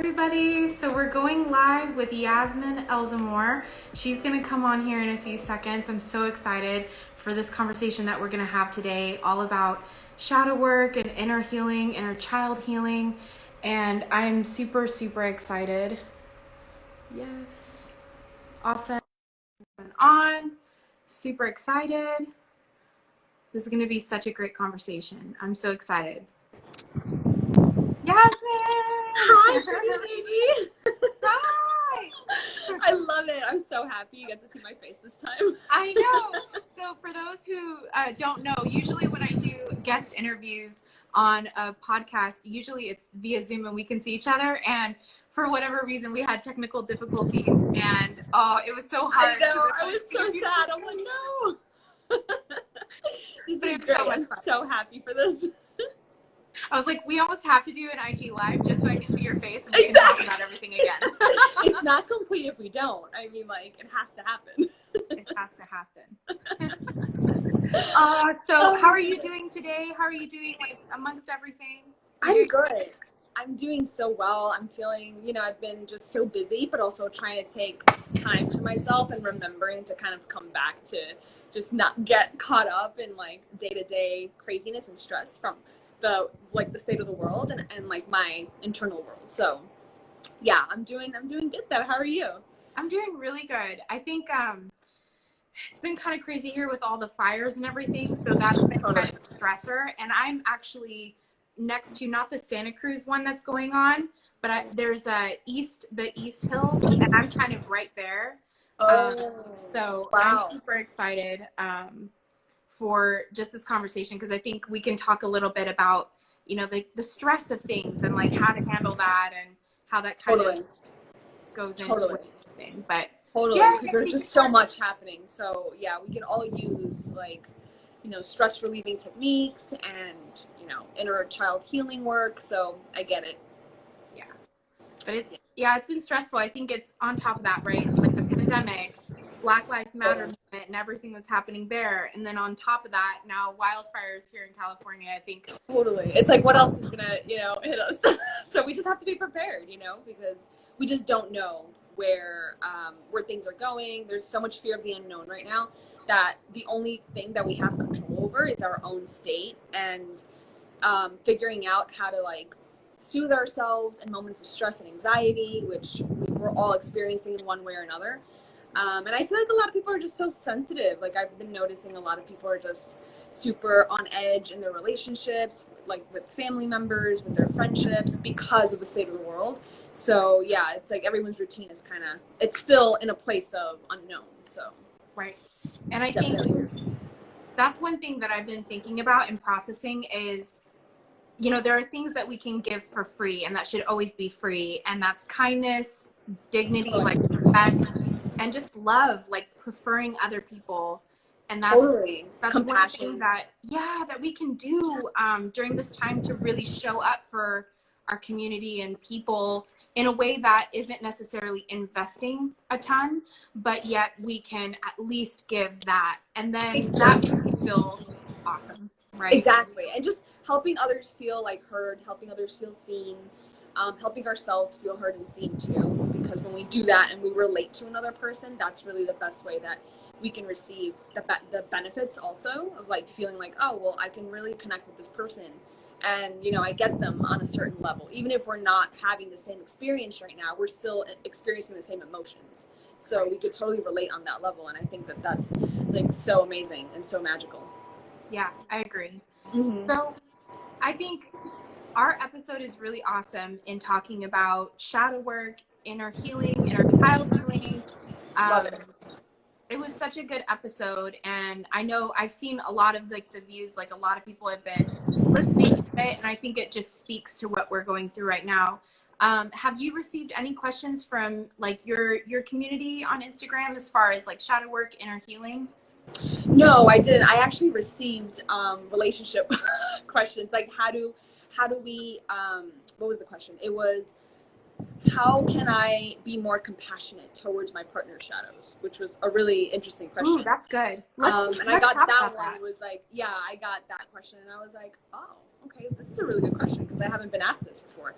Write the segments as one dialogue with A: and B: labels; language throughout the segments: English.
A: Everybody. So we're going live with Yasmin Elzomor. She's going to come on here in a few seconds. I'm so excited for this conversation that we're going to have today, all about shadow work and inner healing, inner child healing. And I'm super, super excited. Yes. Awesome. On. Super excited. This is going to be such a great conversation. I'm so excited. Yasmin!
B: Hi, baby.
A: Hi!
B: I love it. I'm so happy you get to see my face this time.
A: I know. So for those who don't know, usually when I do guest interviews on a podcast, usually it's via Zoom and we can see each other. And for whatever reason, we had technical difficulties, and it was so hard.
B: I know. I was so sad. I'm like, no. This is great. I'm so happy for this.
A: I was like, we almost have to do an IG live just so I can see your face and we can talk about everything again.
B: It's not complete if we don't. I mean, like, it has to happen.
A: It has to happen. So how are you doing today? How are you doing, like, amongst everything?
B: I'm good. I'm doing so well. I'm feeling, I've been just so busy, but also trying to take time to myself and remembering to kind of come back to just not get caught up in, like, day-to-day craziness and stress from the state of the world and like my internal world. So yeah, I'm doing good though. How are you?
A: I'm doing really good. I think it's been kind of crazy here with all the fires and everything, so that's been kind of a stressor. And I'm actually next to not the Santa Cruz one that's going on, but there's the East Hills, and I'm kind of right there. So wow. I'm super excited for just this conversation, because I think we can talk a little bit about, the stress of things and like how to handle that and how that kind of goes into everything. But
B: yeah, there's just so much happening. So yeah, we can all use stress relieving techniques and, inner child healing work. So I get it.
A: Yeah. But it's been stressful. I think it's on top of that, right? It's like the pandemic, Black Lives Matter movement and everything that's happening there. And then on top of that, now wildfires here in California, I think.
B: Totally. It's like, what else is going to, hit us? So we just have to be prepared, because we just don't know where things are going. There's so much fear of the unknown right now that the only thing that we have control over is our own state and figuring out how to soothe ourselves in moments of stress and anxiety, which we're all experiencing in one way or another. And I feel like a lot of people are just so sensitive. Like, I've been noticing a lot of people are just super on edge in their relationships, like with family members, with their friendships, because of the state of the world. So yeah, it's like everyone's routine is it's still in a place of unknown. So
A: right. And I think that's one thing that I've been thinking about and processing is, there are things that we can give for free and that should always be free. And that's kindness, dignity, like respect, and just love, like preferring other people. And that's compassion that we can do during this time to really show up for our community and people in a way that isn't necessarily investing a ton, but yet we can at least give that. And then that makes you feel awesome, right?
B: Exactly. And just helping others feel heard, helping others feel seen, helping ourselves feel heard and seen too. Because when we do that and we relate to another person, that's really the best way that we can receive the benefits also of feeling like, oh, well, I can really connect with this person. And, I get them on a certain level. Even if we're not having the same experience right now, we're still experiencing the same emotions. So we could totally relate on that level. And I think that that's so amazing and so magical.
A: Yeah, I agree. Mm-hmm. So I think our episode is really awesome in talking about shadow work, inner healing, inner child healing.
B: Love it.
A: It was such a good episode, and I know I've seen a lot of the views, a lot of people have been listening to it, and I think it just speaks to what we're going through right now. Have you received any questions from your community on Instagram as far as shadow work, inner healing?
B: No, I didn't. I actually received relationship questions, how do we what was the question? It was, how can I be more compassionate towards my partner's shadows? Which was a really interesting question.
A: Ooh, that's good.
B: And I got that one. It was I got that question, and I was like, oh, okay, this is a really good question, because I haven't been asked this before.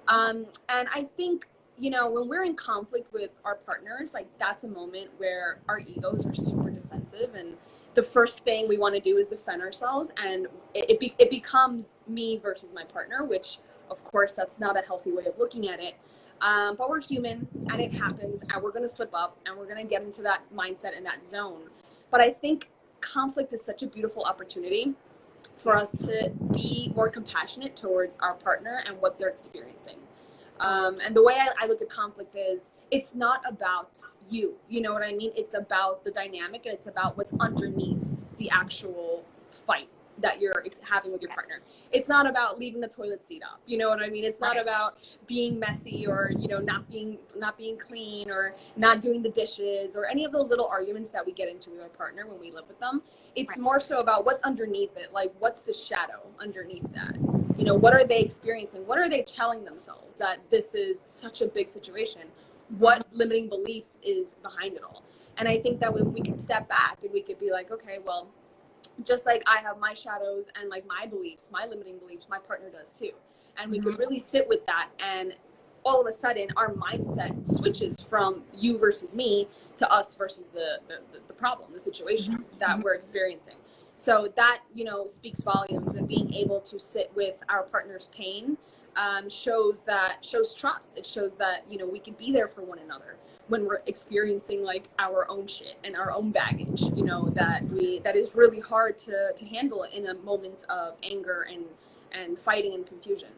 B: And I think, you know, when we're in conflict with our partners, like that's a moment where our egos are super defensive, and the first thing we want to do is defend ourselves, and it becomes me versus my partner, which of course that's not a healthy way of looking at it. But we're human, and it happens, and we're going to slip up, and we're going to get into that mindset and that zone. But I think conflict is such a beautiful opportunity for us to be more compassionate towards our partner and what they're experiencing. And the way I look at conflict is it's not about you know what I mean? It's about the dynamic, and it's about what's underneath the actual fight that you're having with your partner. It's not about leaving the toilet seat up. You know what I mean? It's not about being messy, or, you know, not being clean, or not doing the dishes, or any of those little arguments that we get into with our partner when we live with them. It's more so about what's underneath it. Like, what's the shadow underneath that? You know, what are they experiencing? What are they telling themselves that this is such a big situation? What limiting belief is behind it all? And I think that when we can step back and we could be like, okay, well, just like I have my shadows and like my beliefs, my limiting beliefs, my partner does too. And we could really sit with that, and all of a sudden our mindset switches from you versus me to us versus the problem, the situation that we're experiencing. So that, you know, speaks volumes, and being able to sit with our partner's pain shows trust. It shows that, you know, we can be there for one another when we're experiencing like our own shit and our own baggage, you know, that is really hard to handle in a moment of anger and fighting and confusion.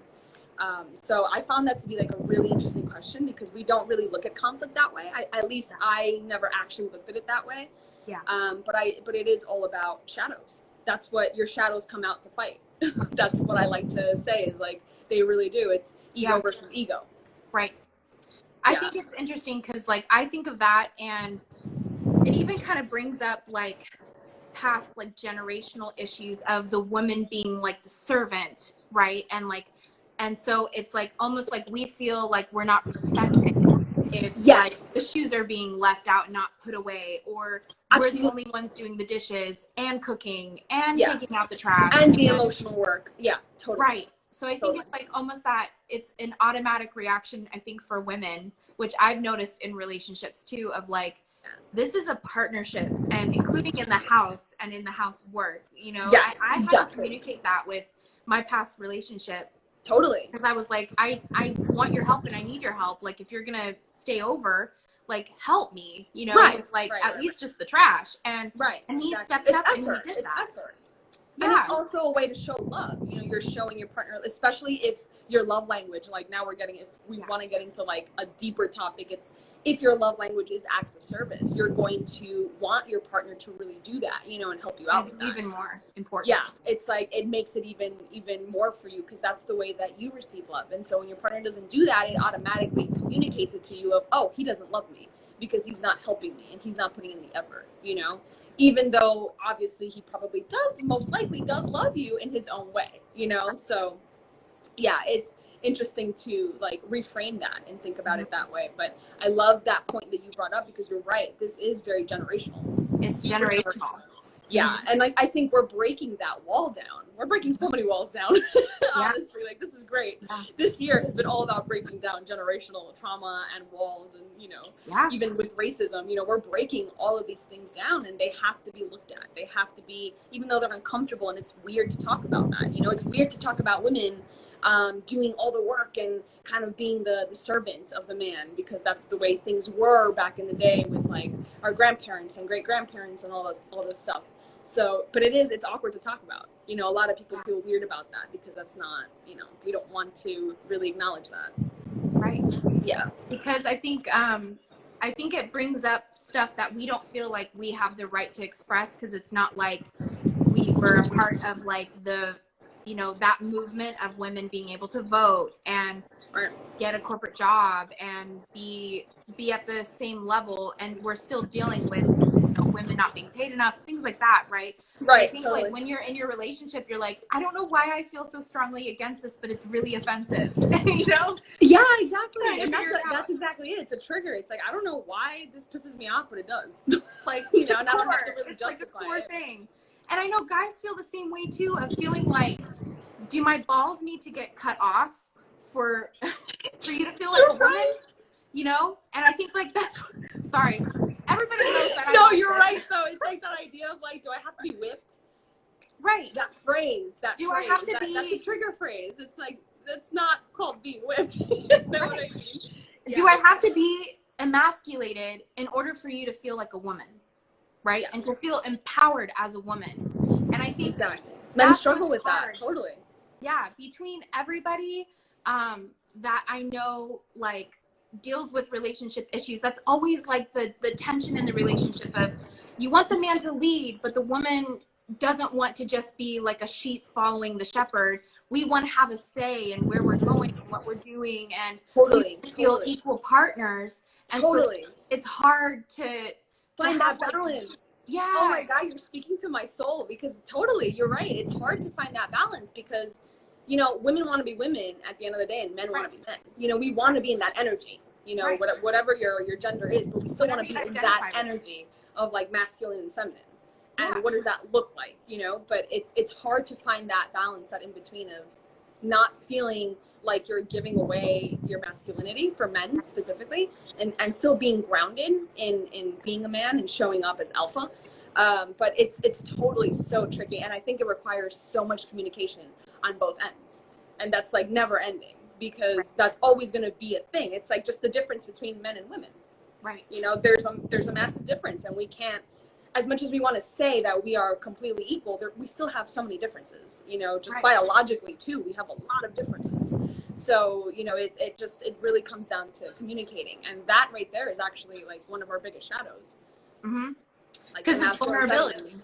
B: So I found that to be like a really interesting question, because we don't really look at conflict that way. At least I never actually looked at it that way.
A: Yeah.
B: But it is all about shadows. That's what your shadows come out to fight. That's what I like to say, is like, they really do. It's ego versus ego.
A: Right. I think it's interesting because, like, I think of that, and it even kind of brings up like past like generational issues of the woman being like the servant, right? And so it's like almost like we feel like we're not respected if like the shoes are being left out and not put away, or we're the only ones doing the dishes and cooking and taking out the trash
B: and the emotional work. Yeah, totally.
A: Right. So I think it's like almost that it's an automatic reaction, I think, for women, which I've noticed in relationships too, of like, this is a partnership, and including in the house and in the house work, you know, I had to communicate that with my past relationship.
B: Totally.
A: Because I was like, I want your help and I need your help. Like, if you're going to stay over, like, help me, you know, with like at least just the trash. And he stepped up and he did that.
B: Effort. And it's also a way to show love. You know, you're showing your partner, especially if your love language, like now if we want to get into like a deeper topic, it's if your love language is acts of service, you're going to want your partner to really do that, you know, and help you out with that.
A: Even more important.
B: Yeah, it's like, it makes it even more for you, because that's the way that you receive love. And so when your partner doesn't do that, it automatically communicates it to you of, oh, he doesn't love me because he's not helping me and he's not putting in the effort, you know? Even though obviously he probably most likely does love you in his own way, you know? So yeah, it's interesting to like reframe that and think about it that way. But I love that point that you brought up, because you're right. This is very generational.
A: It's generational.
B: Yeah. And like, I think we're breaking that wall down. We're breaking so many walls down. Honestly, like, this is great. This year has been all about breaking down generational trauma and walls, and, you know, even with racism, you know, we're breaking all of these things down, and they have to be looked at. They have to be, even though they're uncomfortable, and it's weird to talk about that. You know, it's weird to talk about women doing all the work and kind of being the servant of the man, because that's the way things were back in the day with like our grandparents and great grandparents and all this stuff. So, but it's awkward to talk about. You know, a lot of people feel weird about that, because that's not, you know, we don't want to really acknowledge that.
A: Right.
B: Yeah.
A: Because I think it brings up stuff that we don't feel like we have the right to express, because it's not like we were a part of like the, you know, that movement of women being able to vote and get a corporate job and be at the same level, and we're still dealing with, you know, women not being paid enough, things like that, right?
B: Right.
A: I think like when you're in your relationship, you're like, I don't know why I feel so strongly against this, but it's really offensive. You know?
B: Yeah, exactly. And that's exactly it. It's a trigger. It's like, I don't know why this pisses me off, but it does.
A: Like,
B: you know, and I don't have to really
A: it's
B: justify
A: like a core
B: it.
A: thing. And I know guys feel the same way too, of feeling like, do my balls need to get cut off for for you to feel like a woman, you know? And I think like that's, sorry, everybody knows that.
B: No, you're right. So it's like that idea of like, do I have to be whipped?
A: Right.
B: That phrase,
A: do I have to be,
B: that's a trigger phrase. It's like, that's not called being whipped. You know what I mean?
A: Do I have to be emasculated in order for you to feel like a woman? Right?
B: Yeah.
A: And to feel empowered as a woman. And I think
B: exactly. Men struggle with
A: hard.
B: that. Totally.
A: Yeah. Between everybody that I know, like, deals with relationship issues, that's always like the tension in the relationship of you want the man to lead, but the woman doesn't want to just be like a sheep following the shepherd. We want to have a say in where we're going and what we're doing, and
B: totally
A: feel equal partners. And
B: totally.
A: so it's hard to
B: find that balance.
A: Yeah.
B: Oh my God, you're speaking to my soul, because totally, you're right. It's hard to find that balance because, you know, women want to be women at the end of the day, and men want to be men. You know, we want to be in that energy, you know, whatever your gender is, but we still want to be in that energy of like masculine and feminine. And what does that look like, you know? But it's hard to find that balance, that in between of not feeling like you're giving away your masculinity for men specifically, and still being grounded in being a man and showing up as alpha. But it's totally so tricky. And I think it requires so much communication on both ends. And that's like never ending, because that's always going to be a thing. It's like just the difference between men and women.
A: Right.
B: You know, there's a massive difference, and we can't, as much as we want to say that we are completely equal, we still have so many differences, you know, just biologically too, we have a lot of differences. So, you know, it really comes down to communicating. And that right there is actually like one of our biggest shadows.
A: Mm-hmm.
B: Like,
A: because it's vulnerability.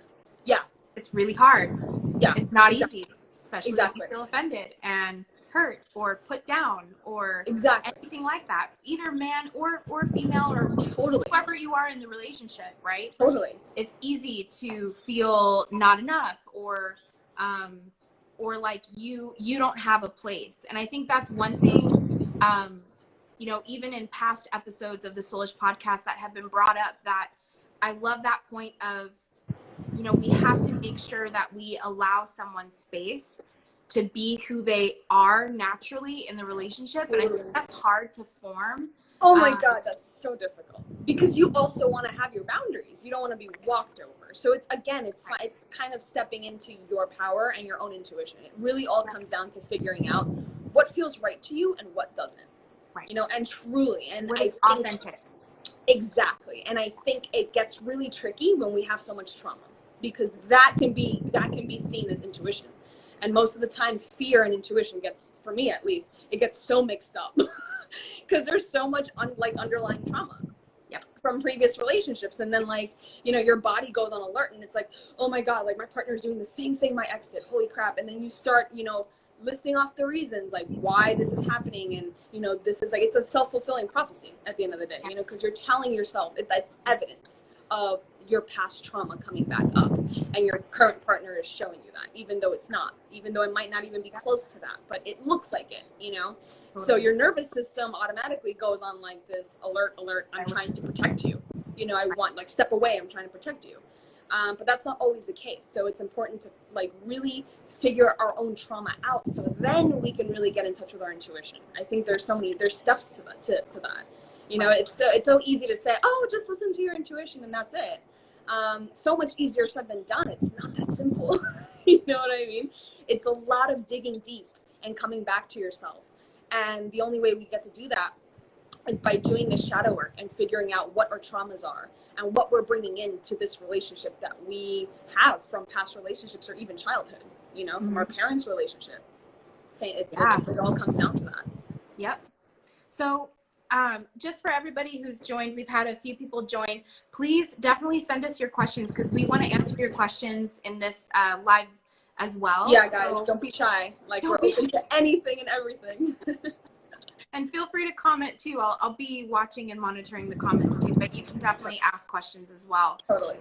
B: Yeah.
A: It's really hard.
B: Yeah.
A: It's not easy, especially if
B: Exactly.
A: you feel offended and hurt or put down or anything like that, either man or female or whoever you are in the relationship, right?
B: Totally.
A: It's easy to feel not enough or like you don't have a place. And I think that's one thing, you know, even in past episodes of the Soulish podcast that have been brought up, that I love that point of, you know, we have to make sure that we allow someone space to be who they are naturally in the relationship. And I think that's hard to form.
B: Oh my God, that's so difficult, because you also want to have your boundaries. You don't want to be walked over. So it's kind of stepping into your power and your own intuition. It really all comes down to figuring out what feels right to you and what doesn't.
A: Right.
B: You know, and truly, and
A: what is authentic.
B: Exactly. And I think it gets really tricky when we have so much trauma, because that can be seen as intuition. And most of the time, fear and intuition gets, for me at least, it gets so mixed up because there's so much underlying trauma from previous relationships. And then, like, you know, your body goes on alert, and it's like, oh my God, like my partner's doing the same thing my ex did. Holy crap. And then you start, you know, listing off the reasons like why this is happening. And, you know, this is like, it's a self-fulfilling prophecy at the end of the day, you know, because you're telling yourself that's evidence of your past trauma coming back up, and your current partner is showing you that, even though it's not, even though it might not even be close to that, but it looks like it, you know. So your nervous system automatically goes on like this alert, I'm trying to protect you, you know, I want, like, step away, I'm trying to protect you. But that's not always the case. So it's important to like really figure our own trauma out, so then we can really get in touch with our intuition. I think there's steps to that. You know, it's so easy to say, oh, just listen to your intuition and that's it. So much easier said than done. It's not that simple. You know what I mean? It's a lot of digging deep and coming back to yourself. And the only way we get to do that is by doing this shadow work and figuring out what our traumas are and what we're bringing into this relationship that we have from past relationships or even childhood, you know, from our parents' relationship. It all comes down to that.
A: Yep. So just for everybody who's joined, we've had a few people join. Please definitely send us your questions, because we want to answer your questions in this live as well.
B: Yeah, guys, don't be shy. Like, we're open to anything and everything.
A: And feel free to comment too. I'll be watching and monitoring the comments too, but you can definitely ask questions as well.
B: Totally.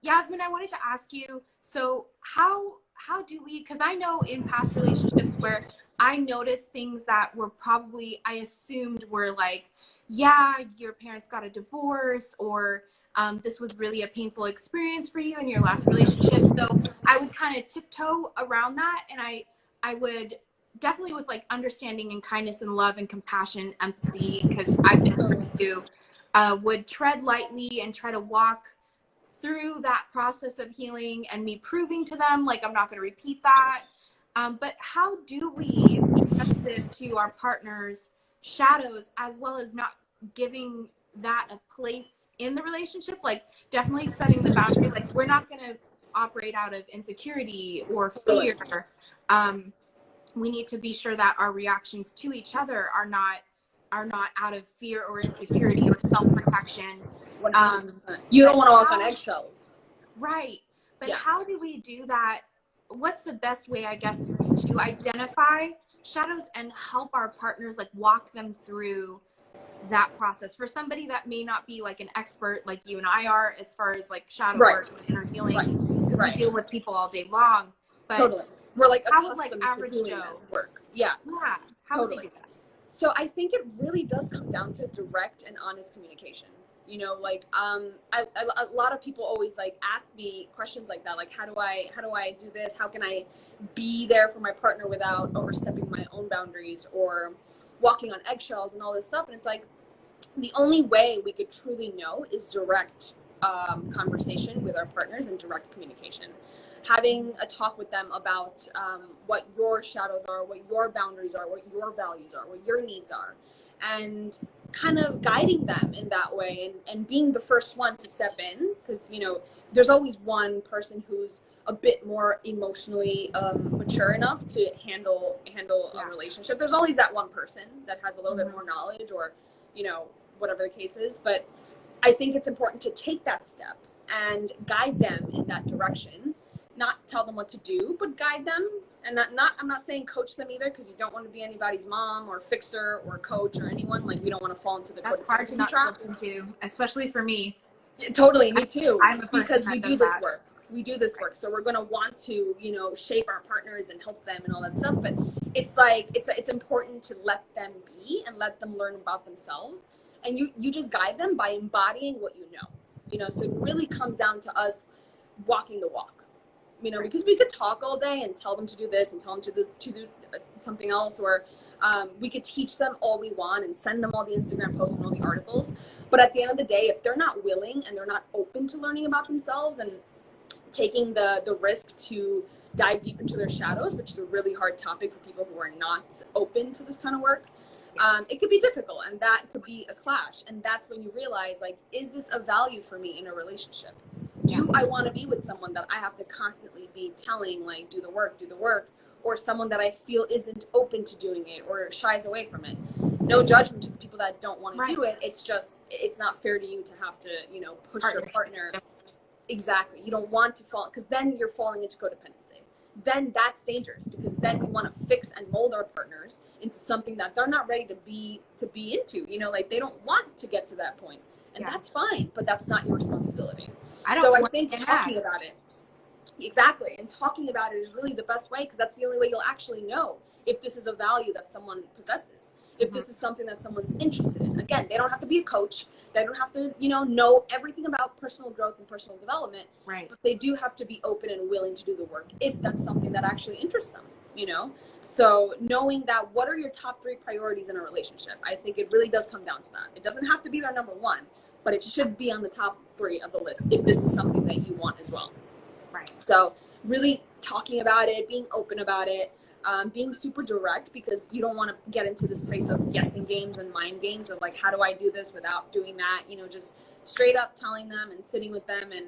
A: Yasmin, I wanted to ask you, so how do we, because I know in past relationships where I noticed things that were probably, I assumed were like, yeah, your parents got a divorce, or this was really a painful experience for you in your last relationship. So I would kind of tiptoe around that, and I would definitely with like understanding and kindness and love and compassion, empathy, because I've been through it too, would tread lightly and try to walk through that process of healing and me proving to them like I'm not going to repeat that. But how do we be sensitive to our partner's shadows as well as not giving that a place in the relationship? Like definitely setting the boundary, like we're not going to operate out of insecurity or fear. We need to be sure that our reactions to each other are not out of fear or insecurity or self-protection.
B: 100%. You don't want to walk on eggshells.
A: Right. But
B: Yeah.
A: how do we do that? What's the best way, I guess, to identify shadows and help our partners like walk them through that process? For somebody that may not be like an expert like you and I are as far as like shadow work and inner healing, because we deal with people all day long. But
B: totally. We're like
A: how would
B: accustomed
A: like average
B: to doing
A: Joe
B: this work. Yeah.
A: Yeah. How would they do that?
B: So I think it really does come down to direct and honest communication. You know, like a lot of people always like ask me questions like that, like how do I do this? How can I be there for my partner without overstepping my own boundaries or walking on eggshells and all this stuff? And it's like the only way we could truly know is direct conversation with our partners and direct communication. Having a talk with them about what your shadows are, what your boundaries are, what your values are, what your needs are, and kind of guiding them in that way, and being the first one to step in, because you know there's always one person who's a bit more emotionally mature enough to handle a relationship. There's always that one person that has a little bit more knowledge, or you know, whatever the case is. But I think it's important to take that step and guide them in that direction. Not tell them what to do, but guide them. And I'm not saying coach them either, because you don't want to be anybody's mom or fixer or coach or anyone. Like we don't want to fall into the
A: That's hard to not slip into, especially for me.
B: Yeah, totally, me too.
A: I'm a person
B: because we do this
A: that.
B: work. We do this work, so we're going to want to, you know, shape our partners and help them and all that stuff. But it's like it's important to let them be and let them learn about themselves. And you just guide them by embodying what you know. You know, so it really comes down to us walking the walk. You know, because we could talk all day and tell them to do this and tell them to do something else, or we could teach them all we want and send them all the Instagram posts and all the articles. But at the end of the day, if they're not willing and they're not open to learning about themselves and taking the risk to dive deep into their shadows, which is a really hard topic for people who are not open to this kind of work, it could be difficult, and that could be a clash. And that's when you realize, like, is this of value for me in a relationship? Do I want to be with someone that I have to constantly be telling, like, do the work, or someone that I feel isn't open to doing it or shies away from it? No judgment to the people that don't want to do it. It's just, it's not fair to you to have to, you know, push your partner. Exactly. You don't want to fall, because then you're falling into codependency. Then that's dangerous, because then we want to fix and mold our partners into something that they're not ready to be into. You know, like they don't want to get to that point, and that's fine, but that's not your responsibility. I think talking about it, exactly, and talking about it is really the best way, because that's the only way you'll actually know if this is a value that someone possesses, if this is something that someone's interested in. Again, they don't have to be a coach. They don't have to, you know everything about personal growth and personal development. Right. But they do have to be open and willing to do the work if that's something that actually interests them, you know? So knowing that, what are your top 3 priorities in a relationship? I think it really does come down to that. It doesn't have to be their number 1, but it should be on the top 3 of the list if this is something that you want as well. Right. So really talking about it, being open about it, being super direct, because you don't want to get into this place of guessing games and mind games of like, how do I do this without doing that? You know, just straight up telling them and sitting with them and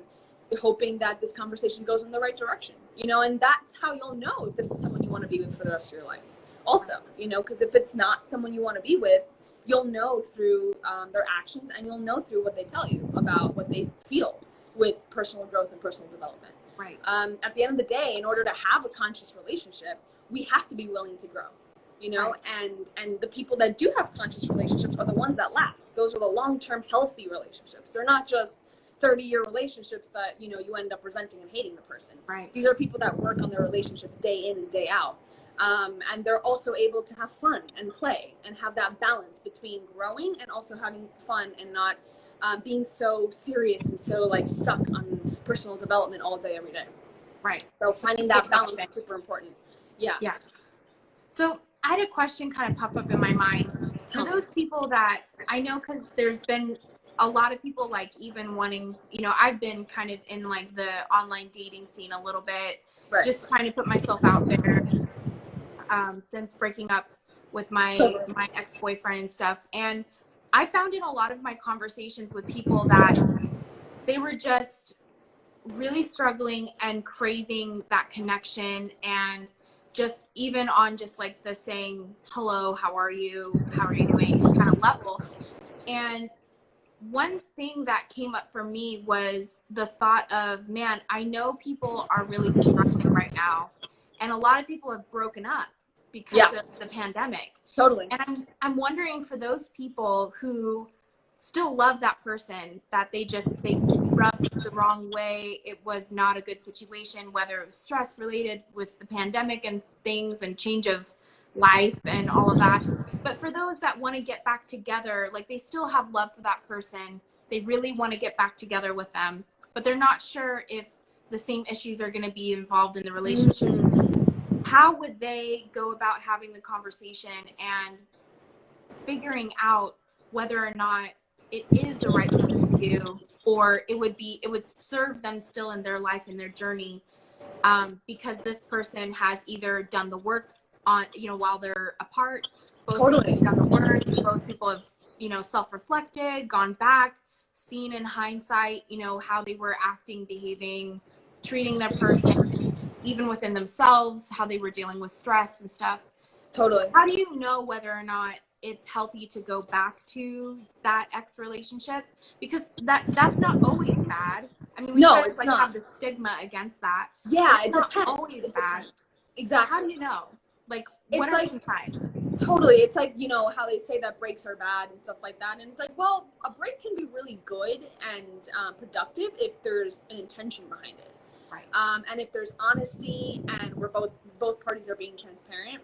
B: hoping that this conversation goes in the right direction, you know, and that's how you'll know if this is someone you want to be with for the rest of your life. Also, you know, because if it's not someone you want to be with, you'll know through their actions, and you'll know through what they tell you about what they feel with personal growth and personal development. Right. At the end of the day, in order to have a conscious relationship, we have to be willing to grow, you know, and the people that do have conscious relationships are the ones that last. Those are the long-term healthy relationships. They're not just 30-year relationships that, you know, you end up resenting and hating the person. Right. These are people that work on their relationships day in and day out. And they're also able to have fun and play and have that balance between growing and also having fun, and not being so serious and so like stuck on personal development all day, every day. Right. So finding that balance is super important. Yeah. Yeah.
A: So I had a question kind of pop up in my mind. For those people that I know, because there's been a lot of people like even wanting, I've been kind of in like the online dating scene a little bit,
B: Right.
A: just trying to put myself out there since breaking up with my ex-boyfriend and stuff. And I found in a lot of my conversations with people that they were just really struggling and craving that connection, and just even on just like the saying hello, how are you doing kind of level. And one thing that came up for me was the thought of, man, I know people are really struggling right now, and a lot of people have broken up because of the pandemic.
B: Totally.
A: And I'm wondering, for those people who still love that person, that they rubbed the wrong way, it was not a good situation, whether it was stress related with the pandemic and things and change of life and all of that. But for those that want to get back together, like they still have love for that person, they really want to get back together with them, but they're not sure if the same issues are going to be involved in the relationship. How would they go about having the conversation and figuring out whether or not it is the right thing to do, or it would serve them still in their life and their journey, because this person has either done the work on, while they're apart, both people have done the work, both people have, self-reflected, gone back, seen in hindsight, how they were acting, behaving, treating their person, even within themselves, how they were dealing with stress and stuff.
B: Totally.
A: How do you know whether or not it's healthy to go back to that ex relationship? Because that's not always bad. I mean, we kind of have the stigma against that.
B: Yeah,
A: it's not always bad.
B: Exactly.
A: How do you know? Like, what are some signs?
B: Totally. It's like, how they say that breaks are bad and stuff like that. And it's like, well, a break can be really good and productive if there's an intention behind it.
A: Right.
B: And if there's honesty and both parties are being transparent.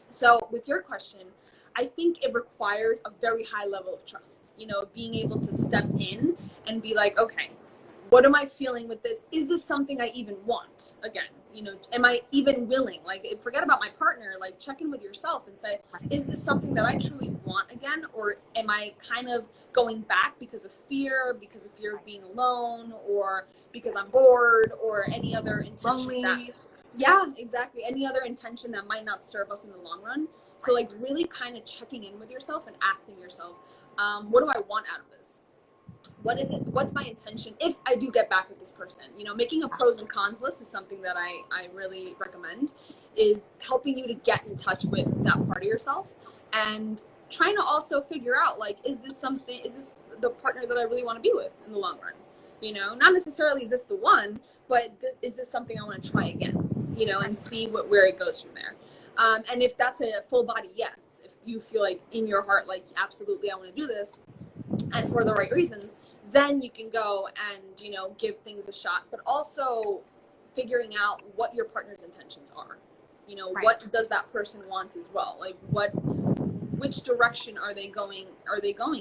B: So with your question, I think it requires a very high level of trust, being able to step in and be like, okay, what am I feeling with this? Is this something I even want? Again, am I even willing? Like, forget about my partner, like check in with yourself and say, is this something that I truly want again? Or am I kind of going back because of fear of being alone, or because I'm bored, or any other intention exactly. Any other intention that might not serve us in the long run. So like really kind of checking in with yourself and asking yourself, what do I want out of this? What is it? What's my intention if I do get back with this person? Making a pros and cons list is something that I really recommend, is helping you to get in touch with that part of yourself, and trying to also figure out, like, is this the partner that I really want to be with in the long run? Not necessarily is this the one, but is this something I want to try again? And see where it goes from there. And if that's a full body yes, if you feel like in your heart, like, absolutely, I want to do this, and for the right reasons, then you can go and, give things a shot, but also figuring out what your partner's intentions are. What does that person want as well? Like, which direction are they going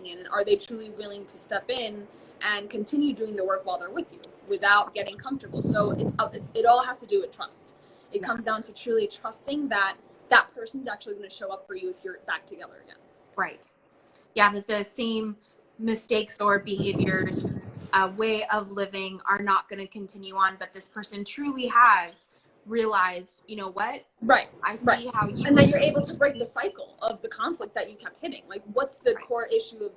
B: in? And are they truly willing to step in and continue doing the work while they're with you without getting comfortable? So it all has to do with trust. It comes down to truly trusting that that person's actually going to show up for you if you're back together again.
A: Right. Yeah, that the same mistakes or behaviors, way of living are not going to continue on, but this person truly has realized, what?
B: Right.
A: I see how you...
B: And then you're able to break the cycle of the conflict that you kept hitting. Like, what's the core issue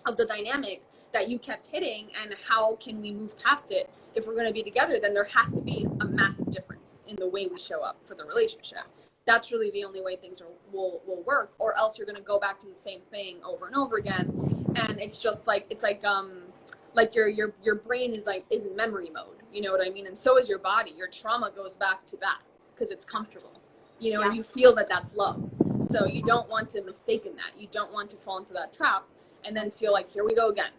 B: of the dynamic that you kept hitting, and how can we move past it? If we're going to be together, then there has to be a massive difference in the way we show up for the relationship. That's really the only way things will work, or else you're going to go back to the same thing over and over again. And it's just like, your brain is in memory mode. You know what I mean? And so is your body. Your trauma goes back to that because it's comfortable, and you feel that that's love. So you don't want to mistake in that. You don't want to fall into that trap and then feel like, here we go again.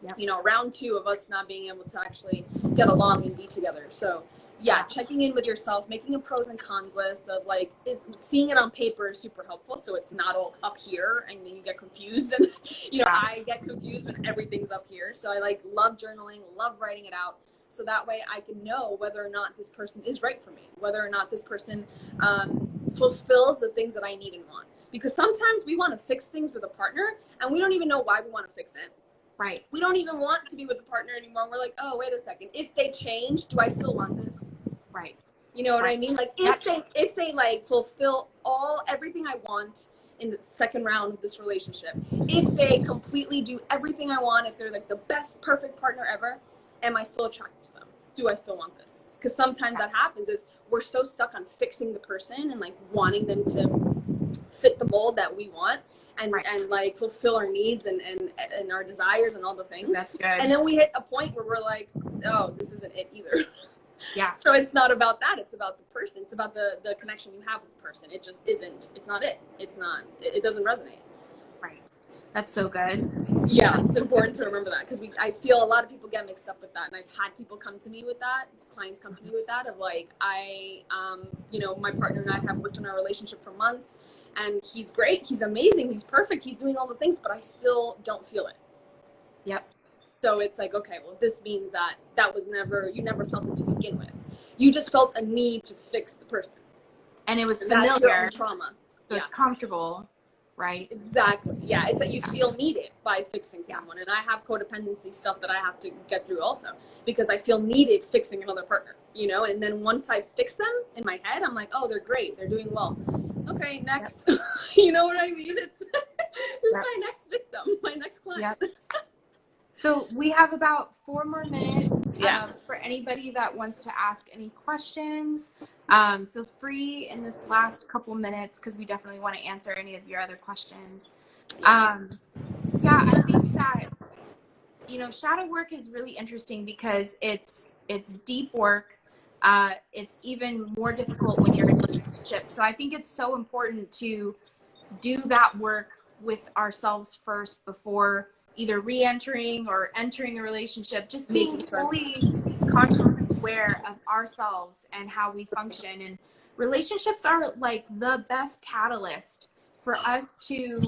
B: Yep. Round 2 of us not being able to actually get along and be together. So checking in with yourself, making a pros and cons list of seeing it on paper is super helpful. So it's not all up here and then you get confused. And, I get confused when everything's up here. So I love journaling, love writing it out. So that way I can know whether or not this person is right for me, whether or not this person fulfills the things that I need and want. Because sometimes we want to fix things with a partner and we don't even know why we want to fix it.
A: Right.
B: We don't even want to be with a partner anymore. We're like, oh, wait a second. If they change, do I still want this?
A: Right.
B: You know what I mean? Like if they like fulfill everything I want in the second round of this relationship, if they completely do everything I want, if they're like the best perfect partner ever, am I still attracted to them? Do I still want this? Because sometimes that happens is we're so stuck on fixing the person and like wanting them to fit the mold that we want and like fulfill our needs and our desires and all the things.
A: That's good.
B: And then we hit a point where we're like, oh, this isn't it either.
A: Yeah.
B: So it's not about that. It's about the person. It's about the connection you have with the person. It just isn't. It's not it. It's not. It doesn't resonate.
A: Right. That's so good.
B: Yeah, it's important to remember that because I feel a lot of people get mixed up with that, and I've had people come to me with that. Clients come to me with that of like my partner and I have worked on our relationship for months, and he's great. He's amazing. He's perfect. He's doing all the things, but I still don't feel it.
A: Yep.
B: So it's like, okay, well, this means that you never felt it to begin with. You just felt a need to fix the person.
A: And it was
B: And that's your
A: familiar.
B: own trauma.
A: So it's comfortable, right?
B: Exactly. Yeah. It's like you feel needed by fixing someone. And I have codependency stuff that I have to get through also because I feel needed fixing another partner, and then once I fix them in my head, I'm like, oh, they're great. They're doing well. Okay, next. Yep. You know what I mean? It's my next victim, my next client.
A: Yep. So we have about 4 more minutes for anybody that wants to ask any questions. Feel free in this last couple minutes because we definitely want to answer any of your other questions. I think that, shadow work is really interesting because it's deep work. It's even more difficult when you're in a relationship. So I think it's so important to do that work with ourselves first before either re-entering or entering a relationship, just being fully consciously aware of ourselves and how we function. And relationships are like the best catalyst for us to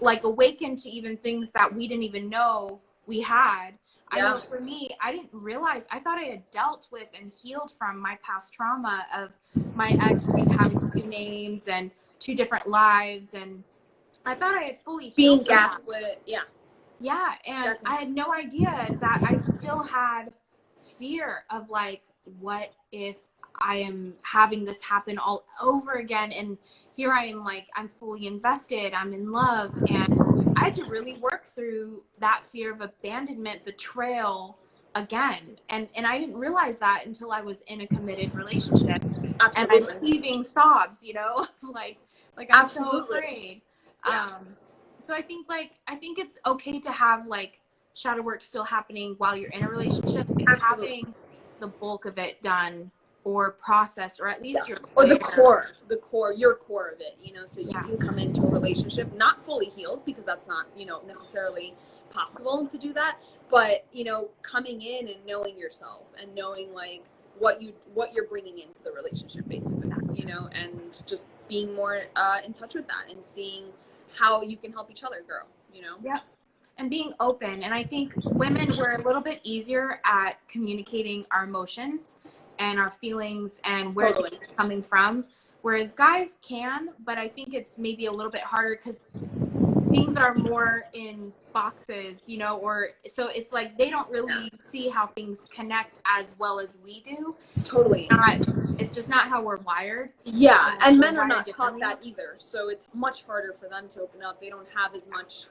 A: like awaken to even things that we didn't even know we had. I know for me, I didn't realize, I thought I had dealt with and healed from my past trauma of my ex having 2 names and 2 different lives, and I thought I had fully healed. Being
B: gaslit,
A: Yeah, and definitely. I had no idea that I still had fear of like, what if I am having this happen all over again? And here I am, like, I'm fully invested, I'm in love, and I had to really work through that fear of abandonment, betrayal again. And I didn't realize that until I was in a committed relationship.
B: Absolutely.
A: And I'm heaving sobs, like I'm so afraid. So I think it's okay to have like shadow work still happening while you're in a relationship, and having the bulk of it done or processed, or at least your
B: core of it, so you can come into a relationship not fully healed, because that's not, necessarily possible to do that, but coming in and knowing yourself and knowing like what you're bringing into the relationship, basically, and just being more in touch with that and seeing how you can help each other grow,
A: Yep. And being open. And I think women were a little bit easier at communicating our emotions and our feelings and where things are coming from, whereas guys can, but I think it's maybe a little bit harder because things are more in boxes, or so it's like they don't really see how things connect as well as we do.
B: Totally.
A: It's just not how we're wired.
B: Yeah, and men are not taught that either, so it's much harder for them to open up. They don't have as much,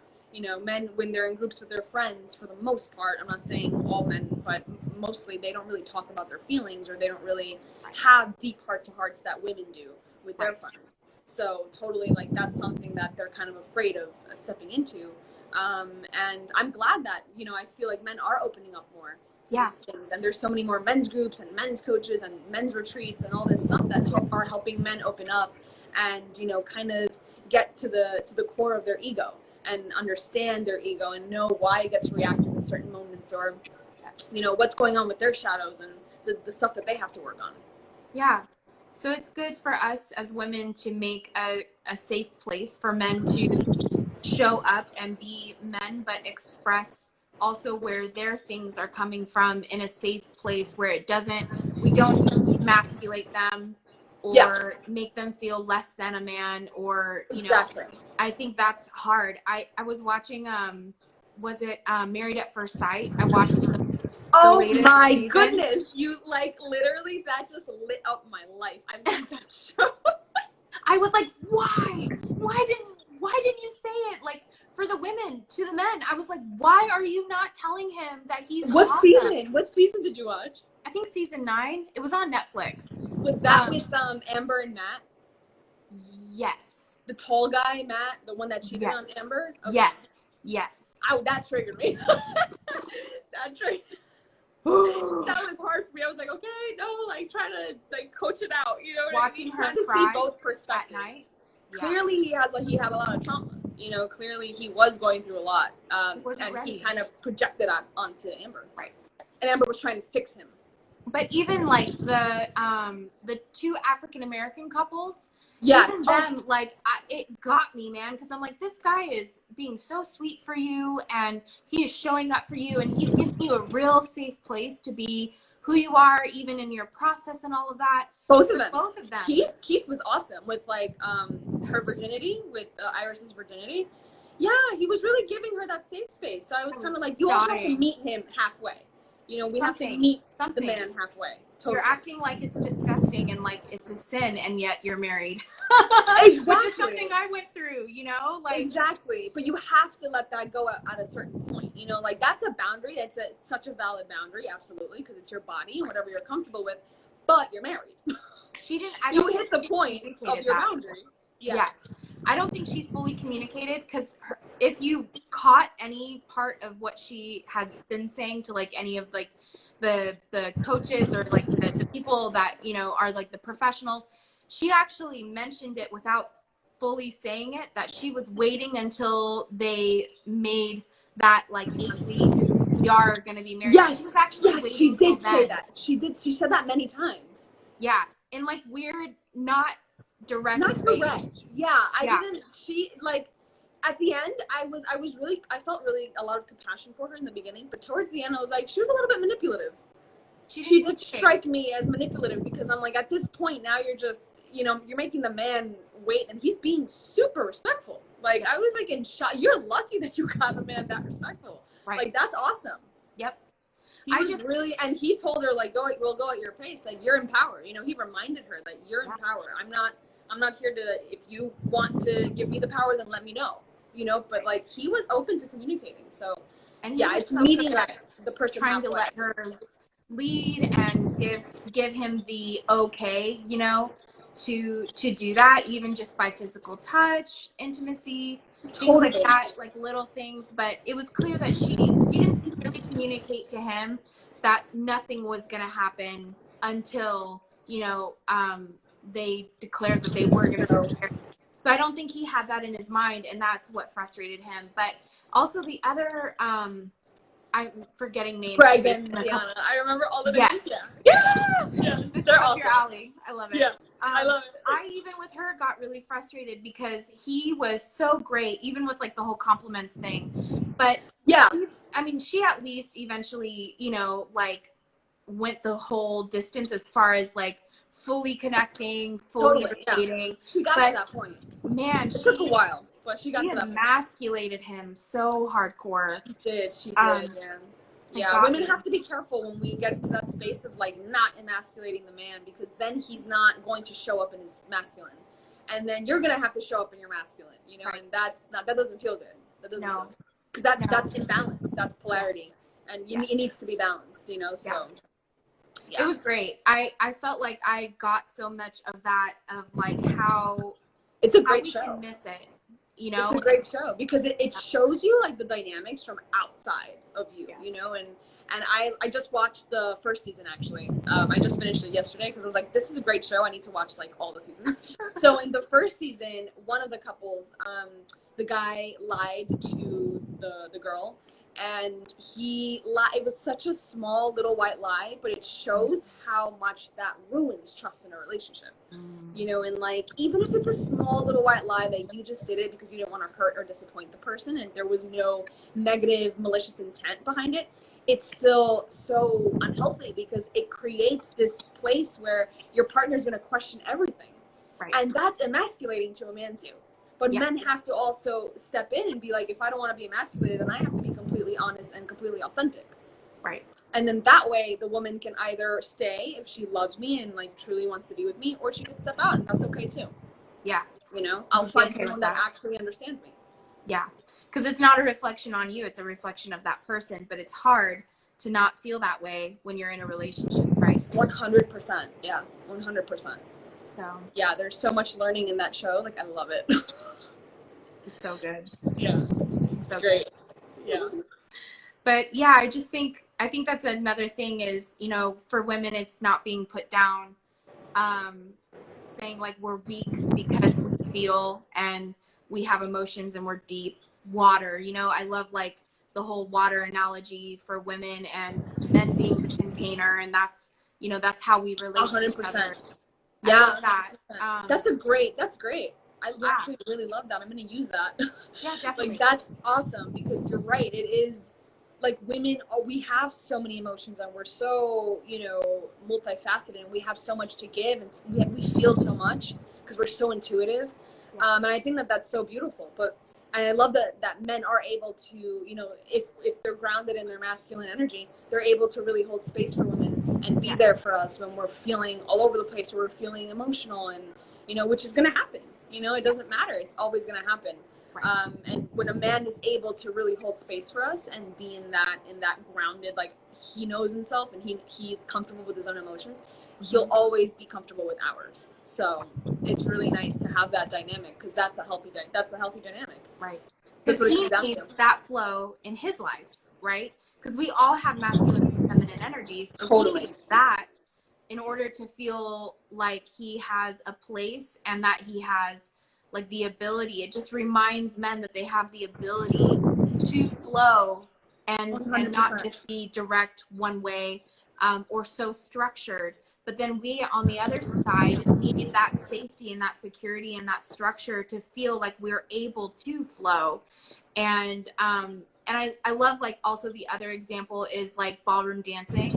B: men when they're in groups with their friends, for the most part, I'm not saying all men, but mostly they don't really talk about their feelings, or they don't really have deep heart-to-hearts that women do with their friends. So totally, like, that's something that they're kind of afraid of stepping into. And I'm glad that, I feel like men are opening up more to these things. And there's so many more men's groups and men's coaches and men's retreats and all this stuff that are helping men open up and, kind of get to the core of their ego and understand their ego and know why it gets reactive in certain moments, or, what's going on with their shadows and the stuff that they have to work on.
A: Yeah. So it's good for us as women to make a safe place for men to show up and be men, but express also where their things are coming from in a safe place where we don't emasculate them or make them feel less than a man, or, you
B: exactly.
A: know, I think that's hard. I was watching, was it Married at First Sight? I watched the
B: Oh
A: latest
B: my
A: season.
B: goodness, you like literally that just lit up my life. I love that show.
A: I was like, why didn't you say it, like, for the women to the men? I was like, why are you not telling him that he's
B: What
A: awesome?
B: What season did you watch?
A: I think season 9. It was on Netflix.
B: Was that with Amber and Matt?
A: Yes.
B: The tall guy, Matt, the one that cheated on Amber?
A: Okay. Yes.
B: That triggered me. That triggered. That was hard for me. I was like, okay, no, like trying to like coach it out, you know what
A: Watching
B: I mean?
A: her
B: Trying to
A: cry
B: see both perspectives.
A: at night. Yeah.
B: Clearly he had a lot of trauma. You know, clearly he was going through a lot. And he kind of projected onto Amber.
A: Right.
B: And Amber was trying to fix him.
A: But even like the 2 African American couples,
B: yes.
A: even them, like, it got me, man, because I'm like, this guy is being so sweet for you, and he is showing up for you, and he's giving you a real safe place to be who you are, even in your process and all of that.
B: Both of them. Keith was awesome with like her virginity, with Iris's virginity. Yeah, he was really giving her that safe space. So I was kind of like, you also have to meet him halfway. You know, we have to meet the man halfway. Totally.
A: You're acting like it's disgusting and like it's a sin, and yet you're married.
B: Exactly.
A: Which is something I went through, you know? Like,
B: exactly. But you have to let that go at a certain point. You know, like that's a boundary. It's such a valid boundary, absolutely, because it's your body and whatever you're comfortable with. But you're married.
A: She didn't.
B: You hit the point of your boundary.
A: Yes. I don't think she fully communicated, because if you caught any part of what she had been saying to like any of like the coaches or like the people that, you know, are like the professionals, she actually mentioned it without fully saying it, that she was waiting until they made that like 8-week, we are going to be married.
B: Yes.
A: She was actually waiting.
B: She did say that. She said that many times.
A: Yeah. In like weird, not direct.
B: Yeah. I didn't, she like, at the end, I felt really a lot of compassion for her in the beginning, but towards the end, I was like, she was a little bit manipulative. She did strike me as manipulative, because I'm like, at this point, now you're just, you know, you're making the man wait, and he's being super respectful. Like, I was like in shock. You're lucky that you got a man that respectful. Right. Like, that's awesome.
A: Yep.
B: And he told her, like, we'll go at your pace. Like, you're in power. You know, he reminded her that you're in power. I'm not here to, if you want to give me the power, then let me know. You know, but like, he was open to communicating. So, and yeah, it's meeting the person
A: trying to let her lead and give him the okay, you know, to do that, even just by physical touch, intimacy, things like that, like little things. But it was clear that she didn't really communicate to him that nothing was going to happen until, you know, they declared that they were going to be married. So I don't think he had that in his mind, and that's what frustrated him. But also the other, I'm forgetting names.
B: Greg and Diana. I remember all the names.
A: Yeah.
B: They're awesome.
A: Your alley. I love it.
B: Yeah, I love it.
A: I, even with her, got really frustrated because he was so great, even with like the whole compliments thing. But
B: yeah,
A: I mean, she at least eventually, you know, like went the whole distance as far as like fully connecting, fully relating.
B: Yeah. She got to that point.
A: Man,
B: it took a while, but she got to that point.
A: Emasculated him so hardcore.
B: She did, yeah. Women have to be careful when we get to that space of like not emasculating the man, because then he's not going to show up in his masculine, and then you're gonna have to show up in your masculine, you know, and that doesn't feel good. That doesn't feel good, because that's imbalance, that's polarity, and it needs to be balanced, you know. So. Yeah.
A: It was great. I felt like I got so much of that, of like how
B: it's a great show.
A: Can miss it, you know.
B: It's a great show because it shows you like the dynamics from outside of you, you know. And I just watched the first season actually. I just finished it yesterday because I was like, this is a great show. I need to watch like all the seasons. So in the first season, one of the couples, the guy lied to the girl. And it was such a small little white lie, but it shows how much that ruins trust in a relationship. You know, and like, even if it's a small little white lie that you just did it because you didn't want to hurt or disappoint the person and there was no negative, malicious intent behind it, it's still so unhealthy because it creates this place where your partner's going to question everything.
A: Right.
B: And that's emasculating to a man too. But
A: Yeah.
B: men have to also step in and be like, if I don't want to be emasculated, then I have to be completely honest and completely authentic.
A: Right.
B: And then that way the woman can either stay if she loves me and like truly wants to be with me, or she can step out, and that's okay too.
A: Yeah.
B: You know, I'll
A: Be
B: find
A: okay
B: someone
A: with
B: that
A: that.
B: actually understands me.
A: Yeah. Because it's not a reflection on you, it's a reflection of that person. But it's hard to not feel that way when you're in a relationship, right?
B: 100%. Yeah, 100%.
A: So
B: Yeah, there's so much learning in that show. Like, I love it.
A: it's so good.
B: Yeah,
A: It's so
B: great.
A: good.
B: Yeah.
A: But yeah, I think that's another thing is, you know, for women, it's not being put down, saying like we're weak because we feel and we have emotions and we're deep. Water, you know, I love like the whole water analogy for women and men being the container, and that's, you know, that's how we relate to each other.
B: 100%. Yeah,
A: I love that.
B: that's great. I actually really love that. I'm going to use that.
A: Yeah, definitely.
B: Like, that's awesome, because you're right. It is like, women, we have so many emotions, and we're so, you know, multifaceted, and we have so much to give, and we feel so much because we're so intuitive.
A: Yeah.
B: And I think that that's so beautiful. And I love that men are able to, you know, if they're grounded in their masculine energy, they're able to really hold space for women and be there for us when we're feeling all over the place, or we're feeling emotional, and, you know, which is going to happen. You know, it doesn't matter. It's always going to happen.
A: Right.
B: And when a man is able to really hold space for us and be in that grounded, like, he knows himself and he's comfortable with his own emotions, he'll always be comfortable with ours. So it's really nice to have that dynamic, because that's a healthy dynamic.
A: Right.
B: That's
A: Because
B: what it
A: he
B: comes down
A: needs
B: to.
A: that flow in his life, right? Because we all have masculine and feminine energies. So
B: Totally.
A: he needs that in order to feel like he has a place and that he has like the ability. It just reminds men that they have the ability to flow and
B: 100%.
A: not just be direct one way, or so structured. But then we, on the other side, need that safety and that security and that structure to feel like we're able to flow. And I love, like, also the other example is like ballroom dancing.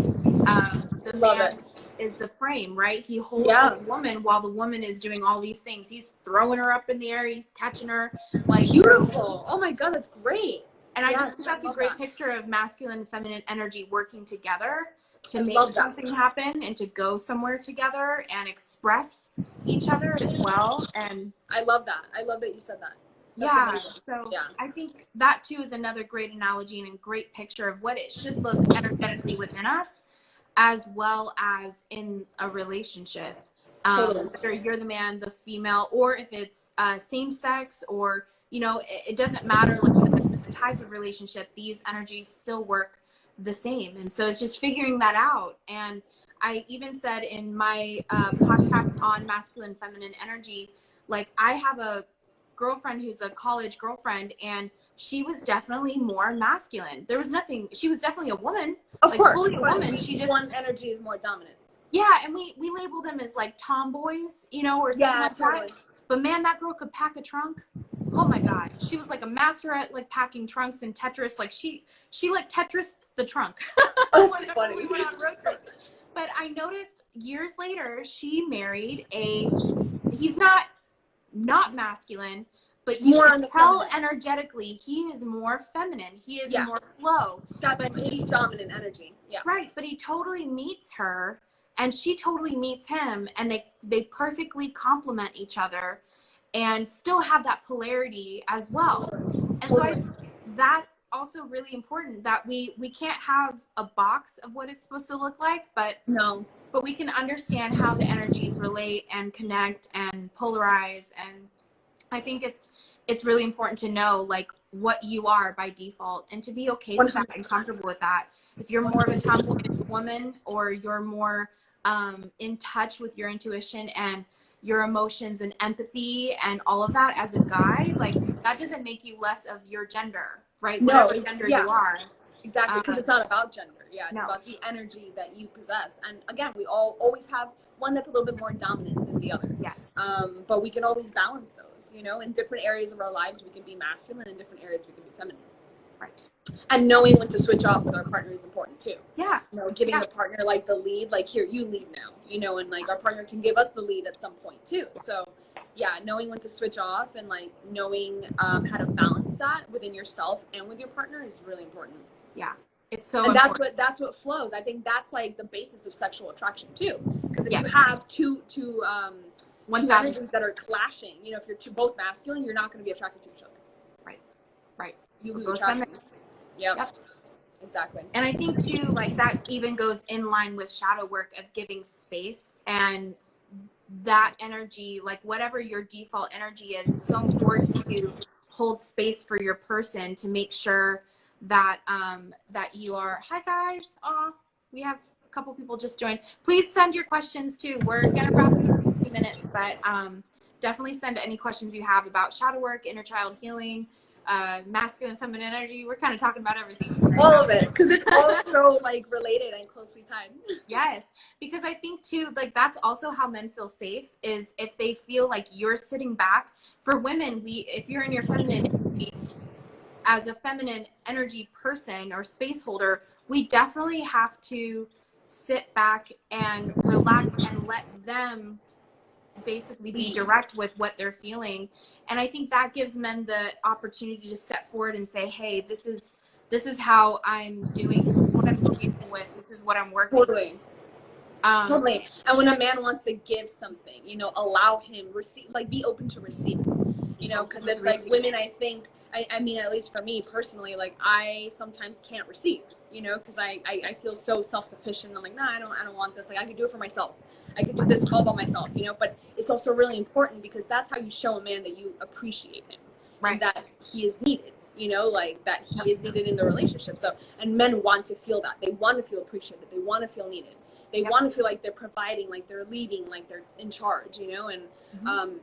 A: The
B: Love
A: man
B: it.
A: is the frame, right? He holds
B: Yeah.
A: the woman while the woman is doing all these things. He's throwing her up in the air. He's catching her. Like,
B: Beautiful. Oh my God, that's great.
A: and I
B: Yes,
A: just think that's a
B: love
A: great
B: that.
A: picture of masculine and feminine energy working together to
B: I
A: make
B: love that.
A: something happen and to go somewhere together and express each other as well. And
B: I love that. I love that you said that. That's
A: yeah,
B: amazing.
A: so
B: Yeah.
A: I think that too is another great analogy and a great picture of what it should look energetically within us, as well as in a relationship.
B: Totally.
A: Whether you're the man, the female, or if it's same sex, or, you know, it doesn't matter like the type of relationship, these energies still work the same. And so it's just figuring that out. And I even said in my podcast on masculine feminine energy, like, I have a girlfriend who's a college girlfriend, and she was definitely more masculine. There was nothing, she was definitely a woman,
B: Of
A: like
B: course,
A: fully a woman. She just,
B: one energy is more dominant.
A: yeah, and we label them as like tomboys, you know, or something like
B: totally.
A: that. But man, that girl could pack a trunk. Oh my God, she was like a master at like packing trunks and Tetris. Like she like Tetris the trunk.
B: Oh, that's funny.
A: We went on road trips. But I noticed years later, she married he's not masculine, but you can tell energetically he is more feminine. He is more flow.
B: That's maybe dominant energy. Yeah.
A: Right, but he totally meets her, and she totally meets him, and they perfectly complement each other, and still have that polarity as well. And so that's also really important, that we can't have a box of what it's supposed to look like, but we can understand how the energies relate and connect and polarize. And I think it's really important to know like what you are by default, and to be okay with that and comfortable with that. If you're more of a tomboy woman, or you're more in touch with your intuition and your emotions and empathy and all of that as a guy, like, that doesn't make you less of your gender, right?
B: No,
A: whatever gender you are.
B: Exactly, because it's not about gender. Yeah, it's
A: No.
B: about the energy that you possess. And again, we all always have one that's a little bit more dominant than the other.
A: Yes.
B: But we can always balance those, you know, in different areas of our lives. We can be masculine, in different areas we can be feminine.
A: Right.
B: And knowing when to switch off with our partner is important too.
A: Yeah.
B: You know, giving the partner like the lead, like, here, you lead now, you know, and like our partner can give us the lead at some point too. So yeah, knowing when to switch off and like knowing how to balance that within yourself and with your partner is really important.
A: Yeah. It's so
B: and
A: important.
B: that's what flows. I think that's like the basis of sexual attraction too. Because if you have two energies that are clashing, you know, if you're both masculine, you're not going to be attracted to each other.
A: Right.
B: You lose attraction. Yep. Exactly.
A: And I think too, like that even goes in line with shadow work of giving space, and that energy, like whatever your default energy is, it's so important to hold space for your person to make sure that that you are. Hi guys. Oh, we have a couple people just joined. Please send your questions too. We're gonna wrap in a few minutes, but definitely send any questions you have about shadow work, inner child healing, masculine, feminine energy. We're kind of talking about everything right
B: all
A: now.
B: of it, because it's all so like related and closely tied.
A: Yes, because I think too, like that's also how men feel safe, is if they feel like you're sitting back. For women, if you're in your feminine energy, as a feminine energy person or space holder, we definitely have to sit back and relax and let them basically be direct with what they're feeling. And I think that gives men the opportunity to step forward and say, hey, this is how I'm doing, this is what I'm dealing with, this is what I'm working with.
B: Totally. And when a man wants to give something, you know, allow him receive, like be open to receive, you know, because it's like women, I think, I mean, at least for me personally, like I sometimes can't receive, you know, because I feel so self-sufficient. I'm like, nah, I don't want this. Like I can do it for myself. I can do this all by myself, you know, but it's also really important because that's how you show a man that you appreciate him, right? And that he is needed, you know, like that he is needed in the relationship. So, and men want to feel that. They want to feel appreciated. They want to feel needed. They want to feel like they're providing, like they're leading, like they're in charge, you know, and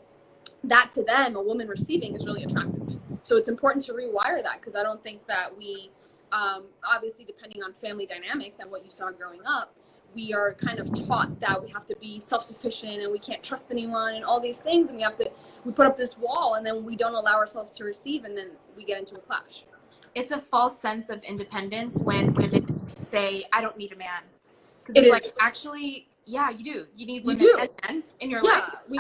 B: that to them, a woman receiving is really attractive. So it's important to rewire that, because I don't think that we, obviously depending on family dynamics and what you saw growing up, we are kind of taught that we have to be self-sufficient and we can't trust anyone and all these things, and we put up this wall, and then we don't allow ourselves to receive, and then we get into a clash.
A: It's a false sense of independence when women say, I don't need a man. Because it's like, actually, yeah, you do. You need women and men in your life.
B: We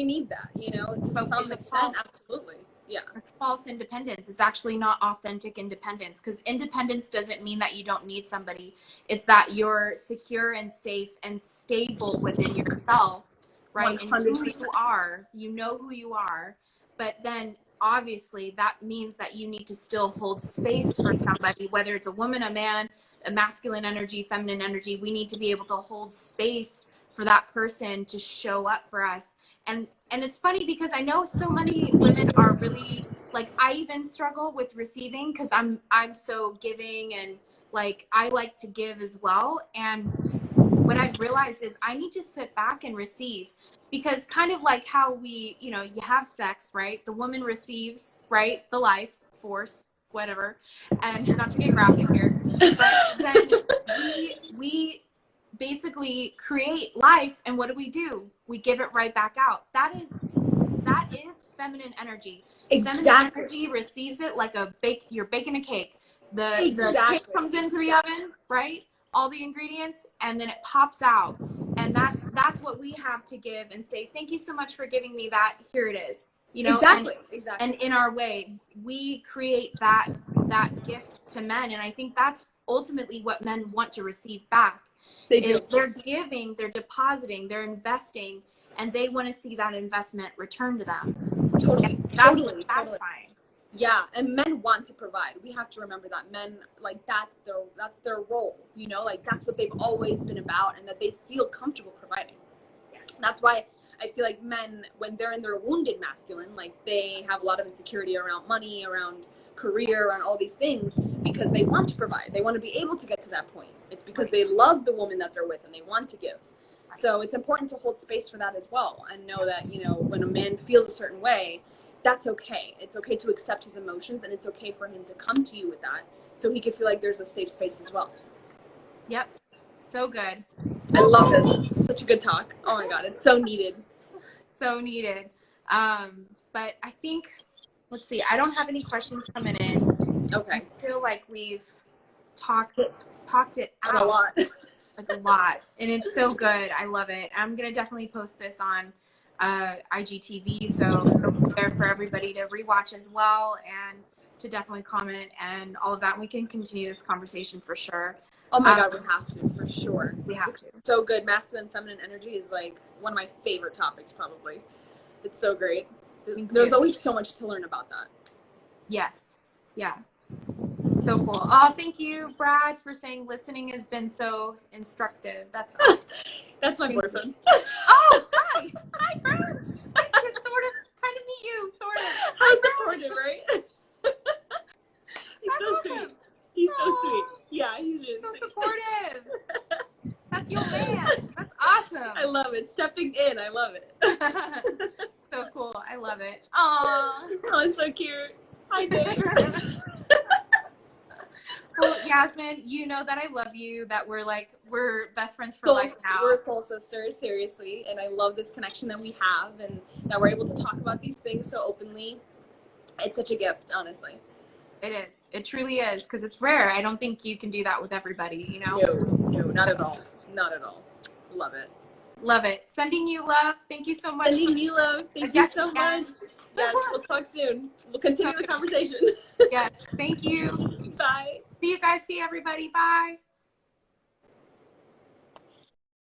B: need that, you know, to some extent, absolutely. Yeah.
A: It's false independence. It's actually not authentic independence, because independence doesn't mean that you don't need somebody. It's that you're secure and safe and stable within yourself, right? 100%. And you know who you are, but then obviously that means that you need to still hold space for somebody, whether it's a woman, a man, a masculine energy, feminine energy. We need to be able to hold space for that person to show up for us. And it's funny because I know so many women are really, like, I even struggle with receiving because I'm so giving, and like I like to give as well. And what I've realized is I need to sit back and receive, because kind of like how we, you know, you have sex, right? The woman receives, right? The life force, whatever, and not to get graphic here, but then we basically create life, and what do? We give it right back out. That is feminine energy. Exactly. Feminine energy receives it like you're baking a cake. The cake comes into the oven, right? All the ingredients, and then it pops out, and that's what we have to give and say, thank you so much for giving me that. Here it is. You know, exactly. And in our way, we create that gift to men, and I think that's ultimately what men want to receive back. They do. They're giving, they're depositing, they're investing, and they want to see that investment return to them.
B: Totally.
A: Satisfying.
B: Yeah, and men want to provide. We have to remember that men, like that's their role. You know, like that's what they've always been about, and that they feel comfortable providing. Yes. And that's why I feel like men, when they're in their wounded masculine, like they have a lot of insecurity around money, around career, around all these things, because they want to provide. They want to be able to get to that point. It's because they love the woman that they're with and they want to give. So it's important to hold space for that as well, and know that, you know, when a man feels a certain way, that's okay. It's okay to accept his emotions, and it's okay for him to come to you with that, so he can feel like there's a safe space as well.
A: Yep. So good.
B: I love this. It's such a good talk. Oh my God, it's so needed.
A: So needed. But I think, let's see, I don't have any questions coming in.
B: Okay.
A: I feel like we've talked it out
B: A lot.
A: like a lot, and it's so good. I love it. I'm gonna definitely post this on IGTV, so there for everybody to rewatch as well, and to definitely comment and all of that. We can continue this conversation for sure.
B: Oh my God, we have to, for sure.
A: We have to.
B: So good. Masculine, feminine energy is like one of my favorite topics, probably. It's so great. There's always so much to learn about that.
A: Yes. Yeah. So cool. Oh, thank you, Brad, for saying listening has been so instructive. That's awesome.
B: That's my boyfriend.
A: Oh, hi. Hi, Brad. Nice to sort of kind of meet you, sort of.
B: How supportive, right? He's
A: That's
B: so
A: awesome.
B: sweet. He's so
A: Aw.
B: sweet. Yeah, he's really
A: So
B: sweet.
A: supportive. That's your man. That's awesome.
B: I love it. Stepping in. I love it.
A: So cool. I love it. Aww.
B: Oh, it's so cute. Hi, Dave.
A: Well, Yasmin, you know that I love you, that we're best friends for life now.
B: We're soul sisters, seriously. And I love this connection that we have and that we're able to talk about these things so openly. It's such a gift, honestly.
A: It is. It truly is, because it's rare. I don't think you can do that with everybody, you know?
B: No, not at all. Not at all. Love it.
A: Love it. Sending you love. Thank you so much.
B: Sending you love. Thank you so much. Yes, we'll talk soon. We'll continue the conversation.
A: Yes. Thank you.
B: Bye.
A: See you guys. See everybody. Bye.